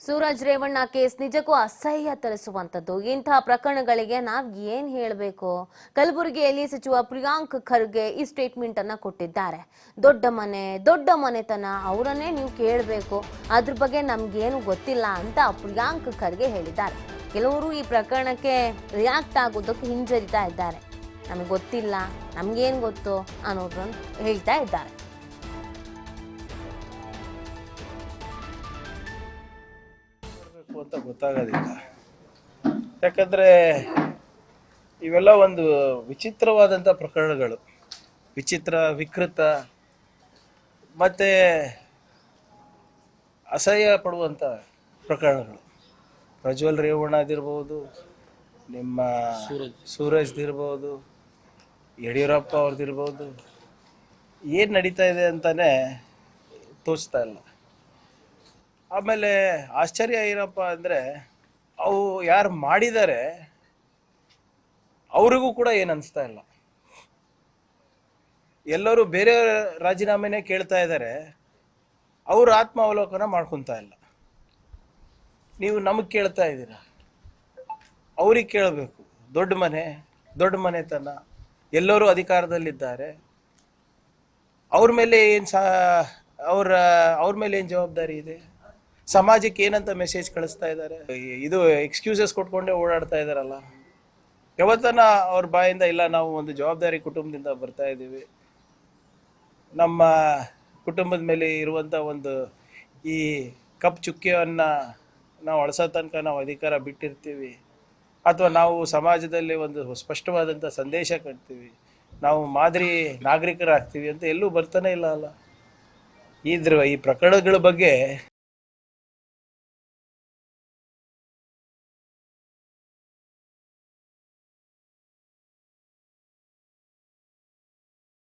Suraj Revanna case ನಿಜಕ್ಕೂ ಅಸಹ್ಯ ತರಿಸುವಂತದ್ದು. ಇಂತಹ ಪ್ರಕರಣಗಳಿಗೆ ನಾವ್ ಏನ್ ಹೇಳಬೇಕು? ಕಲಬುರಗಿಯಲ್ಲಿ ಸಚಿವ ಪ್ರಿಯಾಂಕ್ ಖರ್ಗೆ ಈ ಸ್ಟೇಟ್ಮೆಂಟ್ ಅನ್ನ ಕೊಟ್ಟಿದ್ದಾರೆ. ದೊಡ್ಡ ಮನೆತನ ಅವರನ್ನೇ ನೀವು ಕೇಳಬೇಕು, ಅದ್ರ ಬಗ್ಗೆ ನಮ್ಗೇನು ಗೊತ್ತಿಲ್ಲ ಅಂತ ಪ್ರಿಯಾಂಕ್ ಖರ್ಗೆ ಹೇಳಿದ್ದಾರೆ. ಕೆಲವರು ಈ ಪ್ರಕರಣಕ್ಕೆ ರಿಯಾಕ್ಟ್ ಆಗೋದಕ್ಕೆ ಹಿಂಜರಿತಾ ಇದ್ದಾರೆ. ನಮಗೆ ಗೊತ್ತಿಲ್ಲ, ನಮ್ಗೇನು ಗೊತ್ತು ಅನ್ನೋದನ್ನ ಹೇಳ್ತಾ ಇದ್ದಾರೆ. ಅಂತ ಗೊತ್ತಾಗೋದಿಲ್ಲ. ಯಾಕಂದ್ರೆ ಇವೆಲ್ಲ ಒಂದು ವಿಚಿತ್ರವಾದಂಥ ಪ್ರಕರಣಗಳು, ವಿಕೃತ ಮತ್ತೆ ಅಸಹ್ಯ ಪಡುವಂಥ ಪ್ರಕರಣಗಳು. ಪ್ರಜ್ವಲ್ ರೇವಣ್ಣದಿರ್ಬೋದು, ನಿಮ್ಮ ಸೂರಜ್ದಿರ್ಬೋದು, ಯಡಿಯೂರಪ್ಪ ಅವ್ರದ್ದಿರ್ಬೋದು, ಏನು ನಡೀತಾ ಇದೆ ಅಂತಾನೆ ತೋಚ್ತಾ ಇಲ್ಲ. ಆಮೇಲೆ ಆಶ್ಚರ್ಯ ಏನಪ್ಪ ಅಂದರೆ, ಅವು ಯಾರು ಮಾಡಿದ್ದಾರೆ ಅವರಿಗೂ ಕೂಡ ಏನು ಅನಿಸ್ತಾ ಇಲ್ಲ. ಎಲ್ಲರೂ ಬೇರೆ ರಾಜೀನಾಮೆನೇ ಕೇಳ್ತಾ ಇದ್ದಾರೆ, ಅವರು ಆತ್ಮಾವಲೋಕನ ಮಾಡ್ಕೊತಾ ಇಲ್ಲ. ನೀವು ನಮಗೆ ಕೇಳ್ತಾ ಇದ್ದೀರಾ, ಅವ್ರಿಗೆ ಕೇಳಬೇಕು. ದೊಡ್ಡ ಮನೆತನ, ಎಲ್ಲರೂ ಅಧಿಕಾರದಲ್ಲಿದ್ದಾರೆ, ಅವ್ರ ಮೇಲೆ ಅವ್ರ ಮೇಲೆ ಏನು ಜವಾಬ್ದಾರಿ ಇದೆ? ಸಮಾಜಕ್ಕೆ ಏನಂತ ಮೆಸೇಜ್ ಕಳಿಸ್ತಾ ಇದ್ದಾರೆ? ಇದು ಎಕ್ಸ್ಕ್ಯೂಸಸ್ ಕೊಟ್ಕೊಂಡೇ ಓಡಾಡ್ತಾ ಇದ್ದಾರಲ್ಲ. ಯಾವತ್ತನ ಅವ್ರ ಬಾಯಿಂದ ಇಲ್ಲ, ನಾವು ಒಂದು ಜವಾಬ್ದಾರಿ ಕುಟುಂಬದಿಂದ ಬರ್ತಾ ಇದ್ದೀವಿ, ನಮ್ಮ ಕುಟುಂಬದ ಮೇಲೆ ಇರುವಂಥ ಒಂದು ಈ ಕಪ್ ಚುಕ್ಕಿಯನ್ನು ನಾವು ಅಳಿಸೋ ತನಕ ನಾವು ಅಧಿಕಾರ ಬಿಟ್ಟಿರ್ತೀವಿ, ಅಥವಾ ನಾವು ಸಮಾಜದಲ್ಲಿ ಒಂದು ಸ್ಪಷ್ಟವಾದಂಥ ಸಂದೇಶ ಕೊಡ್ತೀವಿ, ನಾವು ಮಾದರಿ ನಾಗರಿಕರಾಗ್ತೀವಿ ಅಂತ ಎಲ್ಲೂ ಬರ್ತಾನೆ ಇಲ್ಲ ಅಲ್ಲ. ಈ ಪ್ರಕರಣಗಳ ಬಗ್ಗೆ